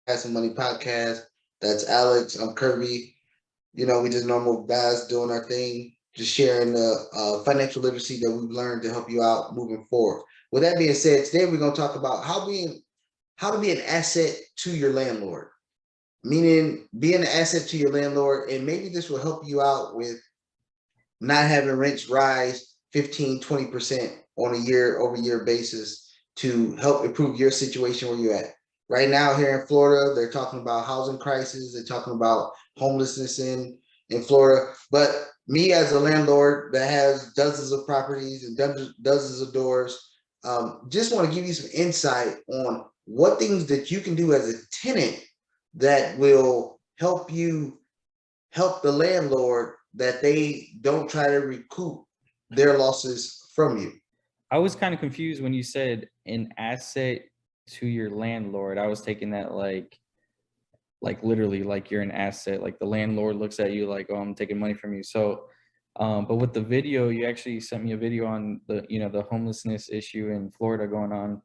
Had Some Money podcast. That's Alex. I'm Kirby. We just normal guys doing our thing, just sharing the financial literacy that we've learned to help you out moving forward. With that being said, today we're going to talk about how to be an asset to your landlord, meaning being an asset to your landlord, and maybe this will help you out with not having rents rise 15, 20% on a year over year basis to help improve your situation where you're at. Right now, here in Florida, they're talking about housing crisis, they're talking about homelessness in Florida. But me as a landlord that has dozens of properties and dozens of doors, just want to give you some insight on what things that you can do as a tenant that will help the landlord that they don't try to recoup their losses from you. I was kind of confused when you said an asset to your landlord. I was taking that like literally like you're an asset. Like the landlord looks at you like, oh, I'm taking money from you. So, but with the video, you actually sent me a video on the homelessness issue in Florida going on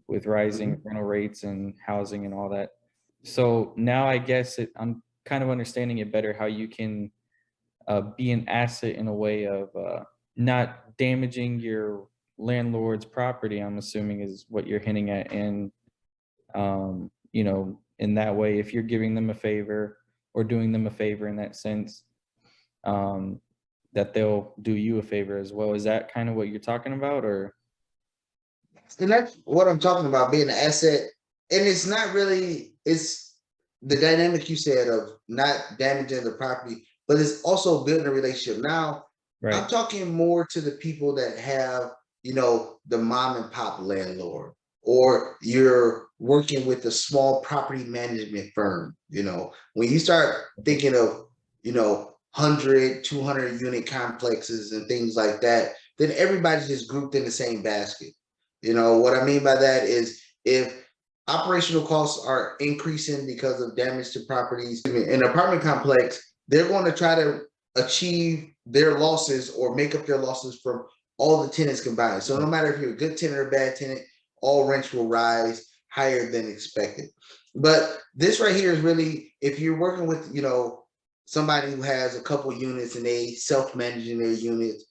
with rising rental rates and housing and all that. So now I guess I'm kind of understanding it better how you can be an asset in a way of not damaging your landlord's property. I'm assuming is what you're hinting at, and in that way, if you're giving them a favor or doing them a favor in that sense, that they'll do you a favor as well. Is that kind of what you're talking about, or? And that's what I'm talking about, being an asset. And it's not really, it's the dynamic you said of not damaging the property, but it's also building a relationship. Now, I'm Right. talking more to the people that have, the mom and pop landlord, or you're working with a small property management firm. When you start thinking of, 100, 200 unit complexes and things like that, then everybody's just grouped in the same basket. What I mean by that is if operational costs are increasing because of damage to properties in an apartment complex, they're going to try to achieve their losses or make up their losses from all the tenants combined. So no matter if you're a good tenant or a bad tenant, all rents will rise higher than expected. But this right here is really, if you're working with, somebody who has a couple units and they self-managing their units,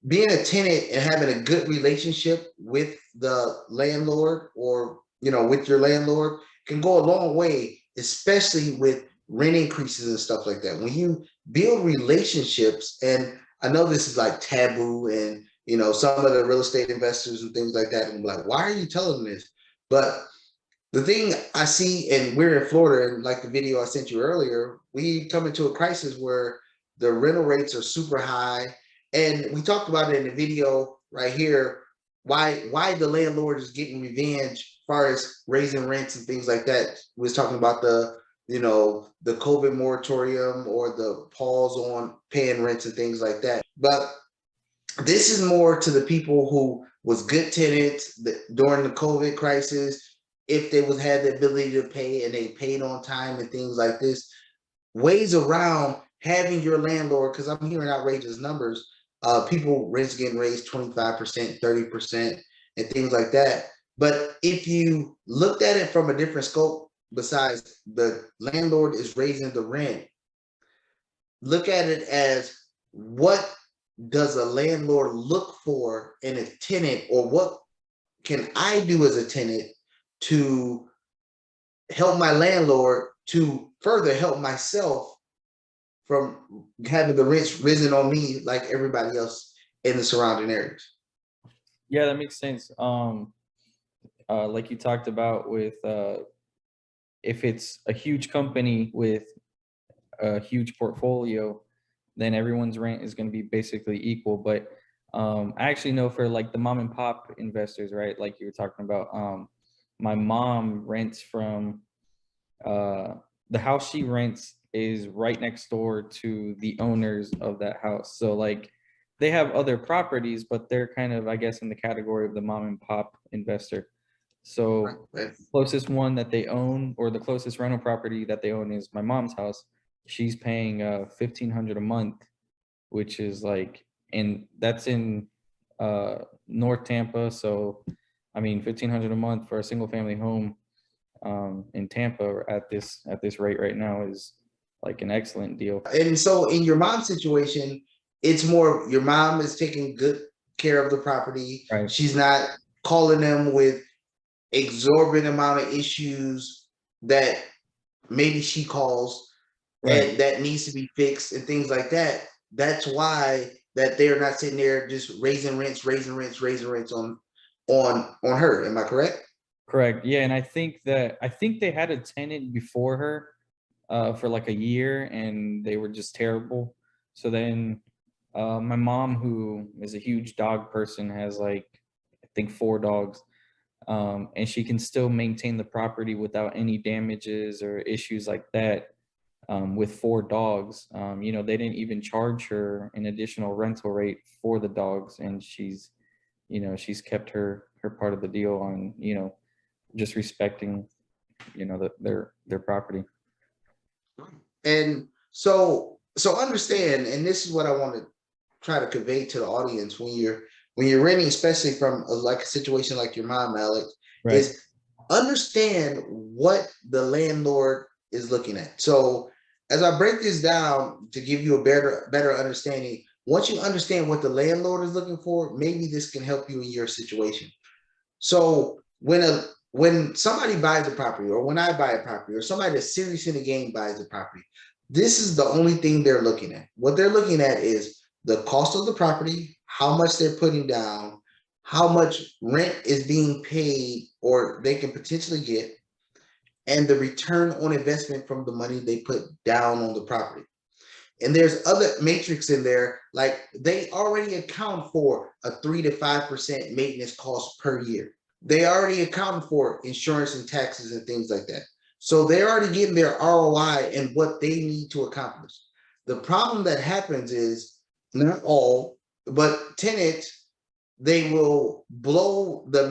being a tenant and having a good relationship with the landlord, or with your landlord, can go a long way, especially with rent increases and stuff like that. When you build relationships, and I know this is like taboo, and some of the real estate investors and things like that and like, why are you telling this? But the thing I see, and we're in Florida, and like the video I sent you earlier, we come into a crisis where the rental rates are super high. And we talked about it in the video right here, why the landlord is getting revenge as far as raising rents and things like that. We was talking about the COVID moratorium or the pause on paying rents and things like that. But this is more to the people who was good tenants during the COVID crisis. If they had the ability to pay and they paid on time and things like this, ways around having your landlord, because I'm hearing outrageous numbers, people rents getting raised 25%, 30%, and things like that. But if you looked at it from a different scope, besides the landlord is raising the rent, look at it as, what does a landlord look for in a tenant, or what can I do as a tenant to help my landlord to further help myself from having the rents risen on me like everybody else in the surrounding areas. Yeah, that makes sense. Like you talked about with if it's a huge company with a huge portfolio, then everyone's rent is going to be basically equal. But I actually know for like the mom and pop investors, right? Like you were talking about, my mom rents from uh, the house she rents is right next door to the owners of that house. So like they have other properties, but they're kind of, I guess, in the category of the mom and pop investor. So Right. closest one that they own, or the closest rental property that they own, is my mom's house. She's paying 1,500 a month, which is like, and that's in North Tampa. So I mean, 1,500 a month for a single family home, in Tampa at this rate right now is like an excellent deal. And so in your mom's situation, it's more your mom is taking good care of the property. Right. She's not calling them with exorbitant amount of issues that maybe she calls Right. and that needs to be fixed and things like that. That's why that they're not sitting there just raising rents on her. Am I correct? Correct. Yeah, and I think they had a tenant before her for like a year, and they were just terrible. So then my mom, who is a huge dog person, has like I think 4 dogs, and she can still maintain the property without any damages or issues like that. With 4 dogs, they didn't even charge her an additional rental rate for the dogs, and she's kept her part of the deal on just respecting their property. And so understand, and this is what I want to try to convey to the audience when you're renting, especially from like a situation like your mom, Alex, Right. is understand what the landlord is looking at. So as I break this down to give you a better understanding, once you understand what the landlord is looking for, maybe this can help you in your situation. So when somebody buys a property, or when I buy a property, or somebody that's serious in the game buys a property, this is the only thing they're looking at. What they're looking at is the cost of the property, how much they're putting down, how much rent is being paid or they can potentially get, and the return on investment from the money they put down on the property. And there's other matrix in there, like they already account for a 3 to 5% maintenance cost per year. They already account for insurance and taxes and things like that. So they're already getting their ROI and what they need to accomplish. The problem that happens is not all, but tenants, they will blow the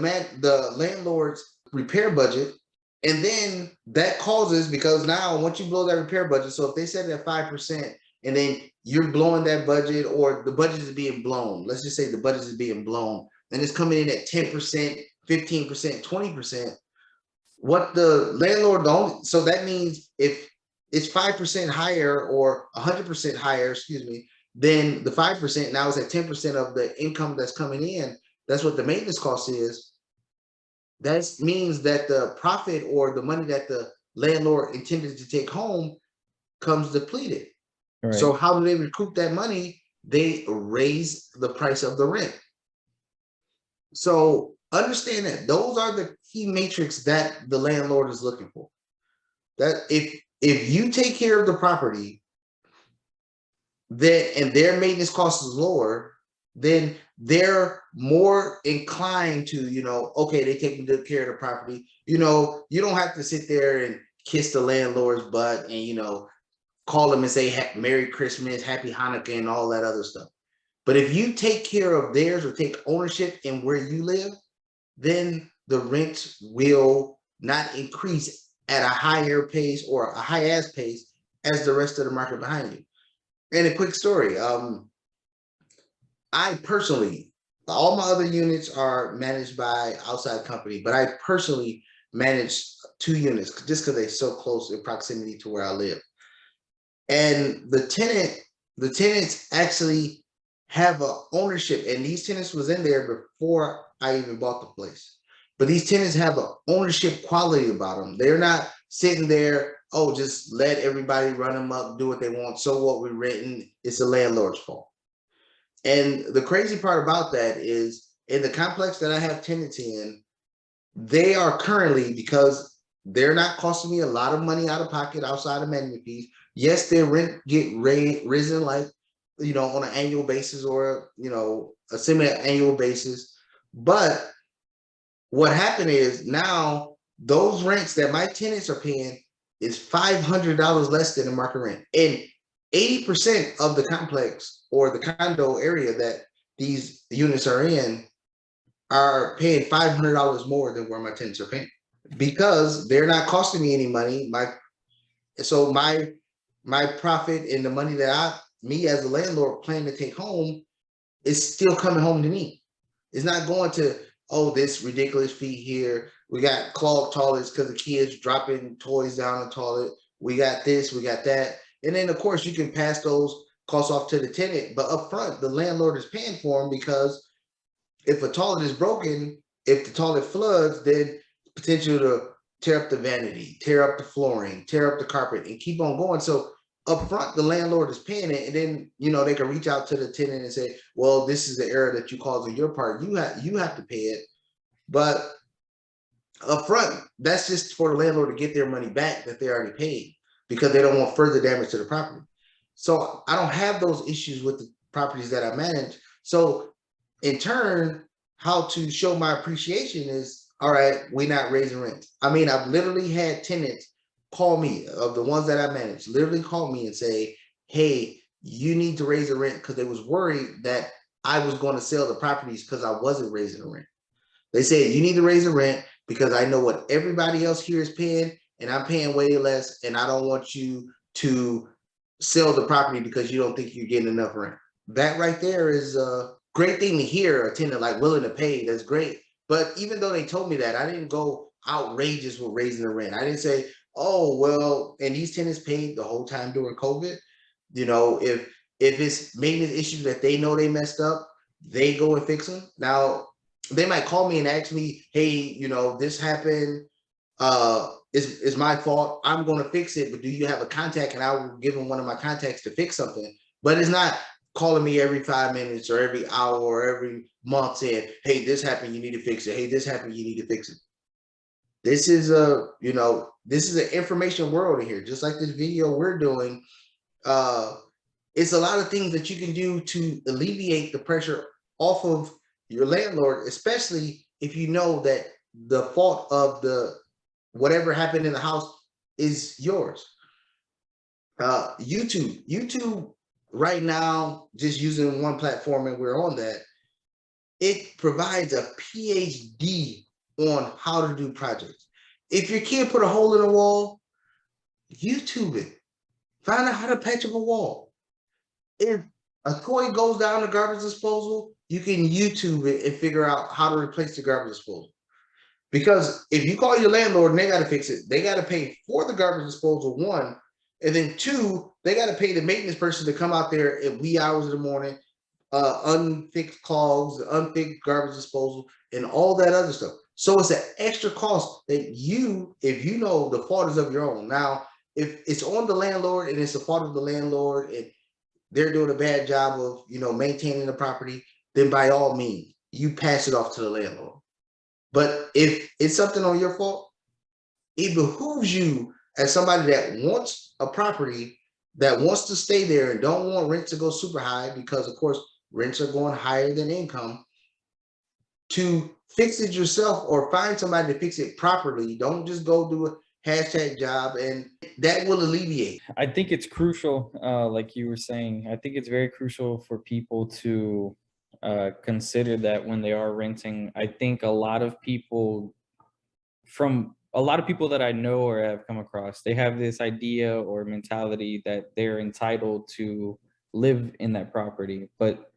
landlord's repair budget. And then that causes, because now once you blow that repair budget, so if they set it at 5%, and then you're blowing that budget, or the budget is being blown. Let's just say the budget is being blown, and it's coming in at 10%, 15%, 20%. What the landlord don't, so that means if it's 5% higher or 100% higher, excuse me, then the 5% now is at 10% of the income that's coming in. That's what the maintenance cost is. That means that the profit or the money that the landlord intended to take home comes depleted. Right. So how do they recoup that money? They raise the price of the rent. So understand that those are the key matrix that the landlord is looking for. That if you take care of the property, then and their maintenance cost is lower, then they're more inclined to, okay, they taking good care of the property. You don't have to sit there and kiss the landlord's butt and call them and say Merry Christmas, Happy Hanukkah, and all that other stuff. But if you take care of theirs or take ownership in where you live, then the rents will not increase at a higher pace or a high ass pace as the rest of the market behind you. And a quick story. I personally, all my other units are managed by outside company, but I personally manage 2 units just because they're so close in proximity to where I live. And the tenants actually have a ownership, and these tenants was in there before I even bought the place. But these tenants have an ownership quality about them. They're not sitting there, oh, just let everybody run them up, do what they want. So what, we're renting, it's the landlord's fault. And the crazy part about that is in the complex that I have tenants in, they are currently, because they're not costing me a lot of money out of pocket outside of management fees. Yes, their rent get risen like, on an annual basis or, a semi-annual basis. But what happened is now those rents that my tenants are paying is $500 less than the market rent. And 80% of the complex or the condo area that these units are in are paying $500 more than where my tenants are paying, because they're not costing me any money. My profit and the money that me as a landlord plan to take home is still coming home to me. It's not going to, oh, this ridiculous fee here, We got clogged toilets because the kids dropping toys down the toilet. We got this, we got that. And then of course you can pass those costs off to the tenant, but up front, the landlord is paying for them because if a toilet is broken, if the toilet floods, then potential to tear up the vanity, tear up the flooring, tear up the carpet, and keep on going. So up front, the landlord is paying it, and then they can reach out to the tenant and say, "Well, this is the error that you caused on your part. You have to pay it." But up front, that's just for the landlord to get their money back that they already paid because they don't want further damage to the property. So I don't have those issues with the properties that I manage. So in turn, how to show my appreciation is, all right, we're not raising rent. I mean, I've literally had tenants call me, of the ones that I manage, literally call me and say, hey, you need to raise the rent, because they was worried that I was going to sell the properties because I wasn't raising the rent. They said, you need to raise the rent because I know what everybody else here is paying and I'm paying way less, and I don't want you to sell the property because you don't think you're getting enough rent. That right there is a great thing to hear, a tenant like willing to pay. That's great. But even though they told me that, I didn't go outrageous with raising the rent. I didn't say, oh, well, and these tenants paid the whole time during COVID. If it's maintenance issues that they know they messed up, they go and fix them. Now, they might call me and ask me, hey, this happened. It's my fault. I'm going to fix it, but do you have a contact? And I will give them one of my contacts to fix something. But it's not calling me every 5 minutes or every hour or every month saying, hey, this happened, you need to fix it. Hey, this happened, you need to fix it. This is an information world in here, just like this video we're doing. It's a lot of things that you can do to alleviate the pressure off of your landlord, especially if you know that the fault of the whatever happened in the house is yours. YouTube right now, just using one platform, and we're on that, it provides a PhD on how to do projects. If your kid put a hole in a wall, YouTube it. Find out how to patch up a wall. If a toy goes down the garbage disposal, you can YouTube it and figure out how to replace the garbage disposal. Because if you call your landlord and they got to fix it, they got to pay for the garbage disposal, one, and then two, they got to pay the maintenance person to come out there at wee hours of the morning, unfixed clogs, unfixed garbage disposal, and all that other stuff. So it's an extra cost that if you know the fault is of your own. Now, if it's on the landlord and it's the fault of the landlord and they're doing a bad job of maintaining the property, then by all means, you pass it off to the landlord. But if it's something on your fault, it behooves you as somebody that wants a property, that wants to stay there and don't want rent to go super high, because of course rents are going higher than income, to fix it yourself or find somebody to fix it properly. Don't just go do a hashtag job, and that will alleviate. I think it's crucial, like you were saying, I think it's very crucial for people to consider that when they are renting. I think a lot of people that I know or have come across, they have this idea or mentality that they're entitled to live in that property. But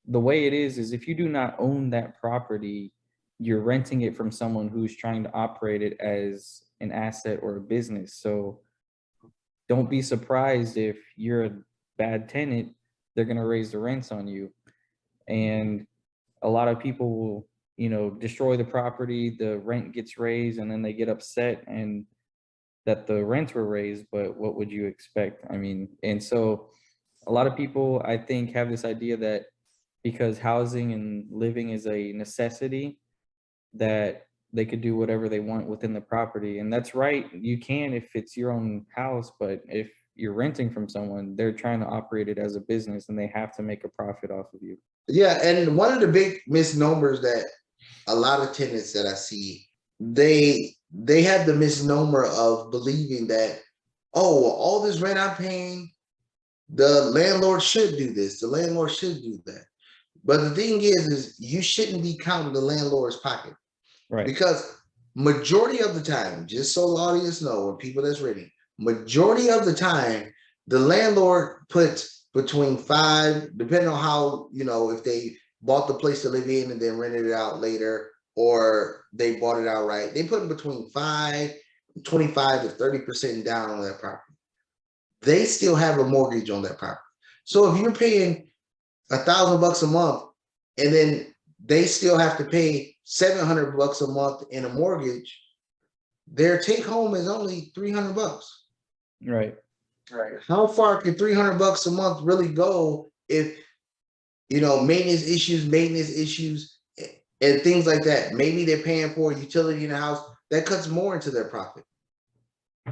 the way it is if you do not own that property, you're renting it from someone who's trying to operate it as an asset or a business. So don't be surprised if you're a bad tenant, they're going to raise the rents on you. And a lot of people will, destroy the property, the rent gets raised, and then they get upset and that the rents were raised, but what would you expect? I mean, and so a lot of people, I think, have this idea that because housing and living is a necessity, that they could do whatever they want within the property. And that's right, you can if it's your own house, but if you're renting from someone, they're trying to operate it as a business and they have to make a profit off of you. Yeah, and one of the big misnomers that a lot of tenants that I see, they have the misnomer of believing that, oh, well, all this rent I'm paying, the landlord should do this, the landlord should do that. But the thing is you shouldn't be counting the landlord's pocket. Right. Because majority of the time, just so the audience know, and people that's reading, majority of the time, the landlord puts between 5, depending on how, if they bought the place to live in and then rented it out later, or they bought it outright, they put between 25 to 30% down on that property. They still have a mortgage on that property. So if you're paying $1,000 a month, and then they still have to pay $700 a month in a mortgage, their take home is only $300. Right. How far can $300 a month really go if maintenance issues, and things like that? Maybe they're paying for a utility in the house that cuts more into their profit.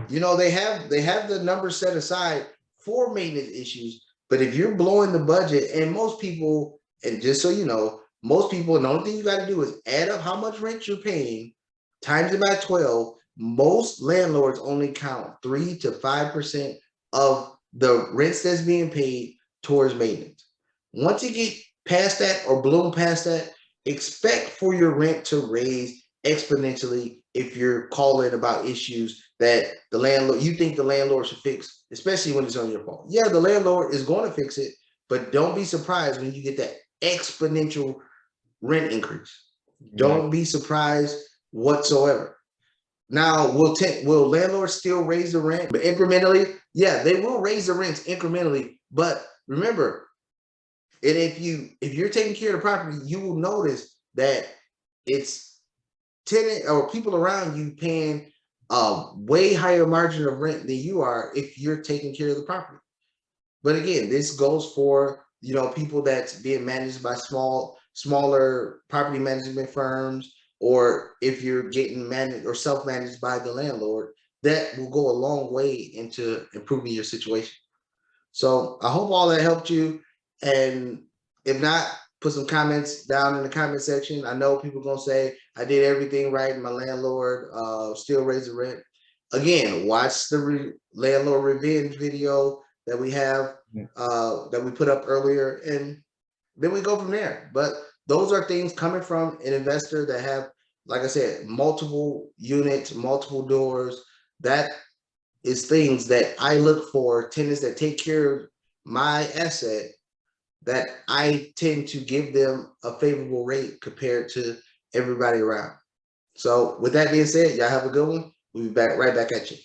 They have the numbers set aside for maintenance issues, but if you're blowing the budget, and most people, and just so you know, most people, the only thing you got to do is add up how much rent you're paying, times it by 12. Most landlords only count 3 to 5% of the rents that's being paid towards maintenance. Once you get past that or blown past that, expect for your rent to raise exponentially if you're calling about issues that you think the landlord should fix, especially when it's on your fault. Yeah, the landlord is going to fix it, but don't be surprised when you get that exponential rent increase. Don't be surprised whatsoever. Now, will landlords still raise the rent incrementally? Yeah, they will raise the rents incrementally, but remember, and if you're taking care of the property, you will notice that it's tenant or people around you paying a way higher margin of rent than you are if you're taking care of the property. But again, this goes for people that's being managed by smaller property management firms, or if you're getting managed or self-managed by the landlord, that will go a long way into improving your situation. So I hope all that helped you. And if not, put some comments down in the comment section. I know people gonna say I did everything right and my landlord still raised the rent. Again, watch the landlord revenge video that we have that we put up earlier, and then we go from there. But those are things coming from an investor that have, like I said, multiple units, multiple doors. That is things that I look for, tenants that take care of my asset, that I tend to give them a favorable rate compared to everybody around. So with that being said, y'all have a good one. We'll be back right back at you.